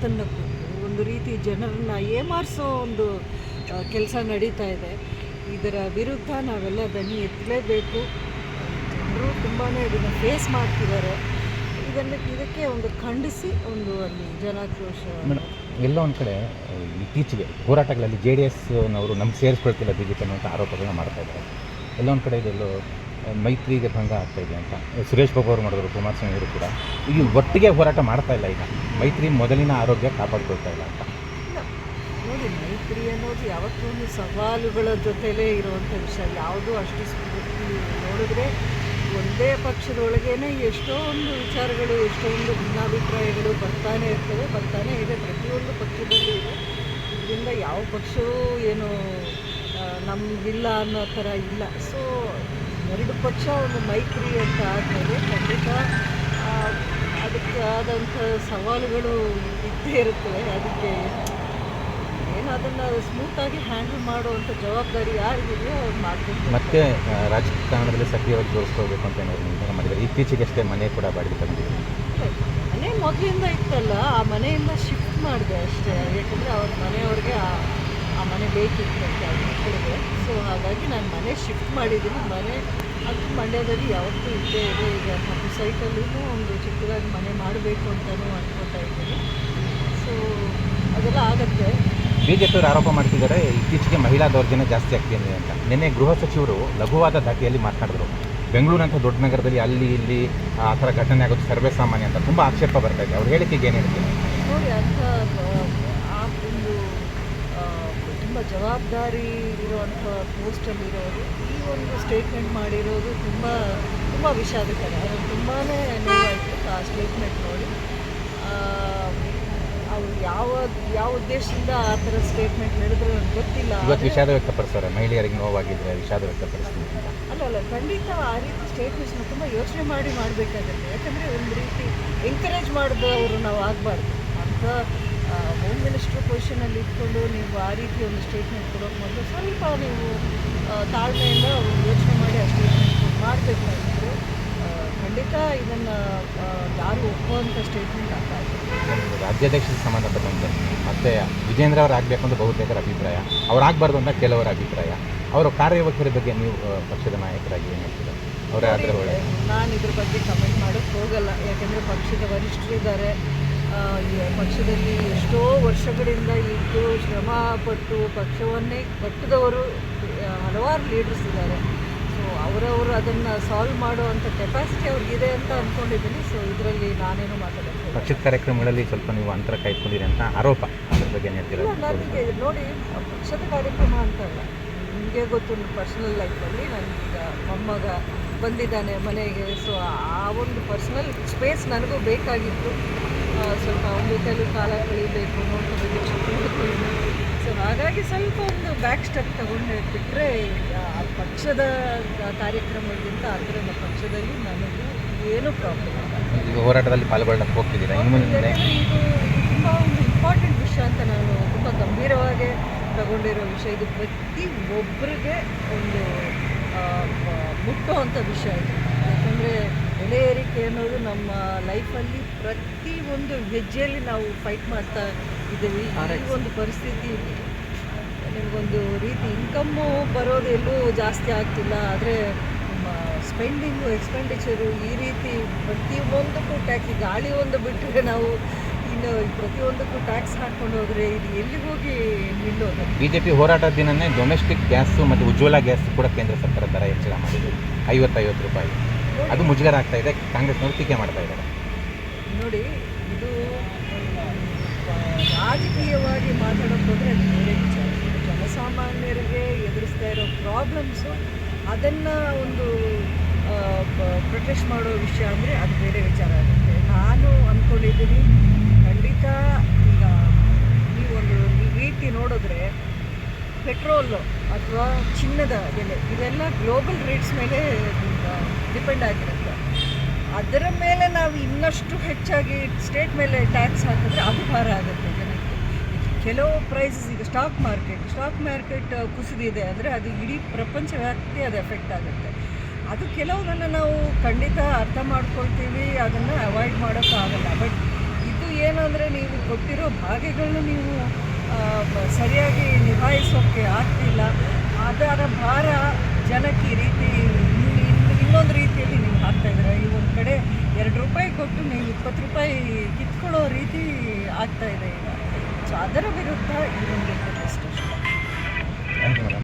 ಮಾತನ್ನು ಕೊಟ್ಟು ಒಂದು ರೀತಿ ಜನರನ್ನ ಏಮಾರಿಸೋ ಒಂದು ಕೆಲಸ ನಡೀತಾ ಇದೆ. ಇದರ ವಿರುದ್ಧ ನಾವೆಲ್ಲ ದನಿ ಎತ್ತಲೇಬೇಕು. ಜನರು ತುಂಬಾ ಇದನ್ನು ಫೇಸ್ ಮಾಡ್ತಿದ್ದಾರೆ. ಇದಕ್ಕೆ ಒಂದು ಖಂಡಿಸಿ ಒಂದು ಅಲ್ಲಿ ಜನಾಕ್ರೋಶ. ಎಲ್ಲ ಒಂದು ಕಡೆ ಇತ್ತೀಚೆಗೆ ಹೋರಾಟಗಳಲ್ಲಿ JDSನವರು ನಮ್ಗೆ ಸೇರಿಸ್ಕೊಳ್ತಿಲ್ಲ BJP ಅನ್ನುವಂಥ ಆರೋಪಗಳನ್ನ ಮಾಡ್ತಾ ಇದ್ದಾರೆ. ಎಲ್ಲ ಒಂದು ಕಡೆ ಇದೆಲ್ಲೋ ಮೈತ್ರಿಗೆ ಭಂಗ ಆಗ್ತಾಯಿದೆ ಅಂತ ಸುರೇಶ್ ಬಾಬು ಅವರು ಮಾಡಿದ್ರು, ಕುಮಾರಸ್ವಾಮಿ ಅವರು ಕೂಡ ಈಗ ಒಟ್ಟಿಗೆ ಹೋರಾಟ ಮಾಡ್ತಾ ಇಲ್ಲ. ಈಗ ಮೈತ್ರಿ ಮೊದಲಿನ ಆರೋಗ್ಯ ಕಾಪಾಡ್ಕೊಳ್ತಾ ಇಲ್ಲ ಅಂತ. ನೋಡಿ, ಮೈತ್ರಿ ಅನ್ನೋದು ಯಾವತ್ತೂ ಒಂದು ಸವಾಲುಗಳ ಜೊತೆಲೇ ಇರುವಂಥ ವಿಷಯ. ಯಾವುದೂ ಅಷ್ಟು ನೋಡಿದ್ರೆ ಒಂದೇ ಪಕ್ಷದೊಳಗೇನೆ ಎಷ್ಟೊಂದು ವಿಚಾರಗಳು, ಎಷ್ಟೊಂದು ಭಿನ್ನಾಭಿಪ್ರಾಯಗಳು ಬರ್ತಾನೆ ಇರ್ತವೆ, ಬರ್ತಾನೆ ಇದೆ. ಪ್ರತಿಯೊಂದು ಪಕ್ಷದಲ್ಲೂ ಇದೆ. ಇದರಿಂದ ಯಾವ ಪಕ್ಷವೂ ಏನು ನಮಗಿಲ್ಲ ಅನ್ನೋ ಥರ ಇಲ್ಲ. ಸೊ ಎರಡು ಪಕ್ಷ ಒಂದು ಮೈತ್ರಿ ಅಂತ ಆದಮೇಲೆ ಖಂಡಿತ ಅದಕ್ಕೆ ಆದಂಥ ಸವಾಲುಗಳು ಇದ್ದೇ ಇರುತ್ತವೆ. ಅದಕ್ಕೆ ಏನು ಅದನ್ನು ಸ್ಮೂತಾಗಿ ಹ್ಯಾಂಡಲ್ ಮಾಡುವಂಥ ಜವಾಬ್ದಾರಿ ಯಾರಿಗಿದೆಯೋ ಅವ್ರು ಮಾಡಬೇಕು. ಮತ್ತೆ ರಾಜಕಾರಣದಲ್ಲಿ ಸಕ್ರಿಯವಾಗಿ ಜೋಡಿಸ್ಕೋಬೇಕು ಅಂತ ಏನಾದ್ರು ನಿರ್ಧಾರ ಮಾಡಿದ್ದಾರೆ. ಇತ್ತೀಚೆಗಷ್ಟೇ ಮನೆ ಕೂಡ ಬಾಡಿಗೆ ತಂದಿದ್ದೀವಿ. ಮನೆ ಮೊದಲಿಂದ ಇತ್ತಲ್ಲ, ಆ ಮನೆಯಿಂದ ಶಿಫ್ಟ್ ಮಾಡಿದೆ ಅಷ್ಟೇ. ಯಾಕಂದರೆ ಅವ್ರ ಮನೆಯವ್ರಿಗೆ ಆ ಮನೆ ಬೇಕಿತ್ತಂತೆ ಅವ್ರ ಮಕ್ಕಳಿಗೆ. ಸೊ ಹಾಗಾಗಿ ನಾನು ಮನೆ ಶಿಫ್ಟ್ ಮಾಡಿದ್ದೀನಿ. ಮನೆ ಅದು ಮಂಡ್ಯದಲ್ಲಿ ಯಾವತ್ತೂ ಇದ್ದೇ ಇದೆ. ಈಗ ನಮ್ಮ ಸೈಟಲ್ಲೂ ಒಂದು ಚಿಕ್ಕದಾಗಿ ಮನೆ ಮಾಡಬೇಕು ಅಂತಲೂ ಅನ್ಕೋತಾ ಇದ್ದೀನಿ. ಸೊ ಅದೆಲ್ಲ ಆಗುತ್ತೆ. BJP ಅವರು ಆರೋಪ ಮಾಡ್ತಿದ್ದಾರೆ ಇತ್ತೀಚೆಗೆ ಮಹಿಳಾ ದೌರ್ಜನ್ಯ ಜಾಸ್ತಿ ಆಗ್ತಿದೆ ಅಂತ. ನಿನ್ನೆ ಗೃಹ ಸಚಿವರು ಲಘುವಾದ ಧಾಟಿಯಲ್ಲಿ ಮಾತನಾಡಿದ್ರು. ಬೆಂಗಳೂರಂಥ ದೊಡ್ಡ ನಗರದಲ್ಲಿ ಅಲ್ಲಿ ಇಲ್ಲಿ ಆ ಥರ ಘಟನೆ ಆಗೋದು ಸರ್ವೇ ಸಾಮಾನ್ಯ ಅಂತ ತುಂಬ ಆಕ್ಷೇಪ ಬರ್ತಾ ಇದೆ. ಅವ್ರು ಹೇಳಿಕೆಗೆ ಏನು ಹೇಳ್ತೀನಿ ನೋಡಿ, ಅಂಥ ಆ ಒಂದು ತುಂಬ ಜವಾಬ್ದಾರಿ ಇರುವಂಥ ಪೋಸ್ಟಲ್ಲಿರೋರು ಈ ಒಂದು ಸ್ಟೇಟ್ಮೆಂಟ್ ಮಾಡಿರೋದು ತುಂಬ ತುಂಬ ವಿಷಾದಕರ. ಅದು ತುಂಬಾ ನೋವಾಯಿತು ಆ ಸ್ಟೇಟ್ಮೆಂಟ್ ನೋಡಿ. ಅವ್ರು ಯಾವ ಉದ್ದೇಶದಿಂದ ಆ ಥರ ಸ್ಟೇಟ್ಮೆಂಟ್ ಹೇಳಿದ್ರು ನನಗೆ ಗೊತ್ತಿಲ್ಲ. ಇವತ್ತು ವಿಷಾದ ವ್ಯಕ್ತಪಡಿಸ್ತಾರೆ, ಮಹಿಳೆಯರಿಗೆ ನೋವಾಗಿದ್ದರೆ ವಿಷಾದ ವ್ಯಕ್ತಪಡಿಸ್ತೀನಿ ಅಂತ. ಅಲ್ಲ ಖಂಡಿತ ಆ ರೀತಿ ಸ್ಟೇಟ್ಮೆಂಟ್ಸ್ನ ತುಂಬ ಯೋಚನೆ ಮಾಡಿ ಮಾಡಬೇಕಾಗುತ್ತೆ. ಯಾಕಂದರೆ ಒಂದು ರೀತಿ ಎಂಕರೇಜ್ ಮಾಡಿದವರು ನಾವು ಆಗಬಾರ್ದು ಅಂತ. ಹೋಮ್ ಮಿನಿಸ್ಟ್ರ್ ಪೊಸಿಷನಲ್ಲಿ ಇಟ್ಕೊಂಡು ನೀವು ಆ ರೀತಿ ಒಂದು ಸ್ಟೇಟ್ಮೆಂಟ್ ಕೊಡೋಕೆ ಮೊದಲು ಸ್ವಲ್ಪ ನೀವು ತಾಳ್ಮೆಯಿಂದ ಯೋಚನೆ ಮಾಡಿ ಆ ಸ್ಟೇಟ್ಮೆಂಟ್ ಮಾಡಬೇಕಾಗಿತ್ತು. ಖಂಡಿತ ಇದನ್ನು ಯಾರು ಒಪ್ಪುವಂಥ ಸ್ಟೇಟ್ಮೆಂಟ್ ಆಗ್ತಾ ಇದೆ. ರಾಜ್ಯಾಧ್ಯಕ್ಷರಿಗೆ ಸಂಬಂಧಪಟ್ಟಂತೆ ಮತ್ತೆ ವಿಜೇಂದ್ರ ಅವರು ಆಗಬೇಕು ಅಂತ ಬಹುತೇಕರ ಅಭಿಪ್ರಾಯ, ಅವ್ರು ಆಗಬಾರ್ದು ಅಂತ ಕೆಲವರ ಅಭಿಪ್ರಾಯ. ಅವರ ಕಾರ್ಯವೈಖರಿ ಬಗ್ಗೆ ನೀವು ಪಕ್ಷದ ನಾಯಕರಾಗಿ ಏನು ಹೇಳ್ತೀರಾ? ಅವರೇ ಆದರೆ ಒಳ್ಳೆ. ನಾನು ಇದ್ರ ಬಗ್ಗೆ ಕಮೆಂಟ್ ಮಾಡೋಕ್ಕೆ ಹೋಗಲ್ಲ. ಯಾಕೆಂದರೆ ಪಕ್ಷದ ವರಿಷ್ಠರಿದ್ದಾರೆ. ಪಕ್ಷದಲ್ಲಿ ಎಷ್ಟೋ ವರ್ಷಗಳಿಂದ ಇದ್ದು ಶ್ರಮಪಟ್ಟು ಪಕ್ಷವನ್ನೇ ಕಟ್ಟಿದವರು ಹಲವಾರು ಲೀಡರ್ಸ್ ಇದ್ದಾರೆ. ಸೊ ಅವರವರು ಅದನ್ನು ಸಾಲ್ವ್ ಮಾಡುವಂಥ ಕೆಪಾಸಿಟಿ ಅವ್ರಿಗಿದೆ ಅಂತ ಅಂದ್ಕೊಂಡಿದ್ದೀನಿ. ಸೊ ಇದರಲ್ಲಿ ನಾನೇನು ಮಾತಾಡೋದು ಪಕ್ಷದ ಕಾರ್ಯಕ್ರಮಗಳಲ್ಲಿ ಸ್ವಲ್ಪ ನೀವು ಅಂತರ ಕಾಯ್ದುಕೊಂಡಿರಿ ಅಂತ ಆರೋಪ. ಅದ್ರ ಬಗ್ಗೆ ಏನು ಹೇಳ್ತೀರಾ? ನನಗೆ ನೋಡಿ, ಪಕ್ಷದ ಕಾರ್ಯಕ್ರಮ ಅಂತಲ್ಲ, ನಿಮಗೆ ಗೊತ್ತು ಪರ್ಸ್ನಲ್ ಲೈಫಲ್ಲಿ ನನಗೀಗ ಮೊಮ್ಮಗ ಬಂದಿದ್ದಾನೆ ಮನೆಗೆ. ಸೊ ಆ ಒಂದು ಪರ್ಸ್ನಲ್ ಸ್ಪೇಸ್ ನನಗೂ ಬೇಕಾಗಿತ್ತು. ಸ್ವಲ್ಪ ಅವನ ಜೊತೆಲೂ ಕಾಲ ಕಳಿಬೇಕು, ನೋಡ್ಕೋಬೇಕು, ಚಿಕ್ಕ. ಸೊ ಹಾಗಾಗಿ ಸ್ವಲ್ಪ ಒಂದು ಬ್ಯಾಕ್ ಸ್ಟೆಪ್ ತಗೊಂಡು ಬಿಟ್ಟರೆ ಆ ಪಕ್ಷದ ಕಾರ್ಯಕ್ರಮಕ್ಕಿಂತ ಅಂದರೆ ನಮ್ಮ ಪಕ್ಷದಲ್ಲಿ ನನಗೂ ಏನೂ ಪ್ರಾಬ್ಲಮ್ ಇಲ್ಲ. ಈಗ ಹೋರಾಟದಲ್ಲಿ ಪಾಲ್ಗೊಳ್ಳಕ್ಕೆ ಹೋಗ್ತಿದ್ದೀರಾ ಇನ್ನು ಮುಂದೆ? ಇದು ತುಂಬ ಒಂದು ಇಂಪಾರ್ಟೆಂಟ್ ವಿಷಯ ಅಂತ ನಾನು ತುಂಬ ಗಂಭೀರವಾಗಿ ತಗೊಂಡಿರೋ ವಿಷಯ. ಇದು ಪ್ರತಿ ಒಬ್ಬರಿಗೆ ಒಂದು ಮುಟ್ಟುವಂಥ ವಿಷಯ ಇದು. ಯಾಕಂದರೆ ಬೆಲೆ ಏರಿಕೆ ಅನ್ನೋದು ನಮ್ಮ ಲೈಫಲ್ಲಿ ಪ್ರತಿ ಒಂದು ಹೆಜ್ಜೆಯಲ್ಲಿ ನಾವು ಫೈಟ್ ಮಾಡ್ತಾ ಇದ್ದೀವಿ. ಈ ಒಂದು ಪರಿಸ್ಥಿತಿ ನಿಮಗೊಂದು ರೀತಿ ಇನ್ಕಮ್ಮು ಬರೋದು ಎಲ್ಲೂ ಜಾಸ್ತಿ ಆಗ್ತಿಲ್ಲ. ಆದರೆ ನಮ್ಮ ಸ್ಪೆಂಡಿಂಗು ಎಕ್ಸ್ಪೆಂಡಿಚರು ಈ ರೀತಿ ಪ್ರತಿಯೊಂದಕ್ಕೂ ಟ್ಯಾಕ್ಸ್, ಗಾಳಿ ಒಂದು ಬಿಟ್ಟರೆ ನಾವು ಇನ್ನು ಪ್ರತಿಯೊಂದಕ್ಕೂ ಟ್ಯಾಕ್ಸ್ ಹಾಕ್ಕೊಂಡು ಹೋದರೆ ಇದು ಎಲ್ಲಿಗೆ ಹೋಗಿ ನಿಲ್ಲೋದು? BJP ಹೋರಾಟದ ದಿನವೇ ಡೊಮೆಸ್ಟಿಕ್ ಗ್ಯಾಸು ಮತ್ತು ಉಜ್ವಲ ಗ್ಯಾಸ್ ಕೂಡ ಕೇಂದ್ರ ಸರ್ಕಾರ ದರ ಹೆಚ್ಚಳ ಮಾಡಿದೆ 50 ರೂಪಾಯಿ. ಅದು ಮುಜುಗರ ಆಗ್ತಾ ಇದೆ. ಕಾಂಗ್ರೆಸ್ನವರು ಟೀಕೆ ಮಾಡ್ತಾ ಇದ್ದಾರೆ. ನೋಡಿ, ಇದು ರಾಜಕೀಯವಾಗಿ ಮಾತಾಡೋಕೆ ಹೋದರೆ ಅದು ಬೇರೆ ವಿಚಾರ. ಜನಸಾಮಾನ್ಯರಿಗೆ ಎದುರಿಸ್ತಾ ಇರೋ ಪ್ರಾಬ್ಲಮ್ಸು ಅದನ್ನು ಒಂದು ಪ್ರೊಟೆಸ್ಟ್ ಮಾಡೋ ವಿಷಯ ಅಂದರೆ ಅದು ಬೇರೆ ವಿಚಾರ ಆಗುತ್ತೆ. ನಾನು ಅಂದ್ಕೊಂಡಿದ್ದೀನಿ ಖಂಡಿತ ಈಗ ನೀವೊಂದು ರೀತಿ ನೋಡಿದ್ರೆ ಪೆಟ್ರೋಲು ಅಥವಾ ಚಿನ್ನದ ಬೆಲೆ ಇದೆಲ್ಲ ಗ್ಲೋಬಲ್ ರೇಟ್ಸ್ ಮೇಲೆ ಡಿಪೆಂಡ್ ಆಗಿರುತ್ತೆ. ಅದರ ಮೇಲೆ ನಾವು ಇನ್ನಷ್ಟು ಹೆಚ್ಚಾಗಿ ಸ್ಟೇಟ್ ಮೇಲೆ ಟ್ಯಾಕ್ಸ್ ಹಾಕಿದ್ರೆ ಅದು ಭಾರ ಆಗುತ್ತೆ ಜನಕ್ಕೆ. ಕೆಲವು ಪ್ರೈಸಸ್, ಈಗ ಸ್ಟಾಕ್ ಮಾರ್ಕೆಟ್ ಕುಸಿದಿದೆ ಅಂದರೆ ಅದು ಇಡೀ ಪ್ರಪಂಚವ್ಯಾಪ್ತಿ ಅದು ಎಫೆಕ್ಟ್ ಆಗುತ್ತೆ. ಅದು ಕೆಲವರನ್ನು ನಾವು ಖಂಡಿತ ಅರ್ಥ ಮಾಡ್ಕೊಳ್ತೀವಿ, ಅದನ್ನು ಅವಾಯ್ಡ್ ಮಾಡೋಕ್ಕಾಗಲ್ಲ. ಬಟ್ ಇದು ಏನು ಅಂದರೆ ನೀವು ಕೊಟ್ಟಿರೋ ಭಾಗ್ಯಗಳನ್ನು ನೀವು ಸರಿಯಾಗಿ ನಿಭಾಯಿಸೋಕ್ಕೆ ಆಗ್ತಿಲ್ಲ. ಅದರ ಭಾರ ಜನಕ್ಕೆ ಈ ರೀತಿ ಇನ್ನೊಂದು ರೀತಿಯಲ್ಲಿ ನೀವು ಹಾಕ್ತಾಯಿದ್ದೀರ. ಈ ಒಂದು ಕಡೆ ₹2 ಕೊಟ್ಟು ನೀವು ₹20 ಕಿತ್ಕೊಳ್ಳೋ ರೀತಿ ಆಗ್ತಾಯಿದೆ ಈಗ. ಸೊ ಅದರ ವಿರುದ್ಧ ಈ ಒಂದು ಪ್ರೊಟೆಸ್ಟ್ ಅಷ್ಟೇ. Thank you madam.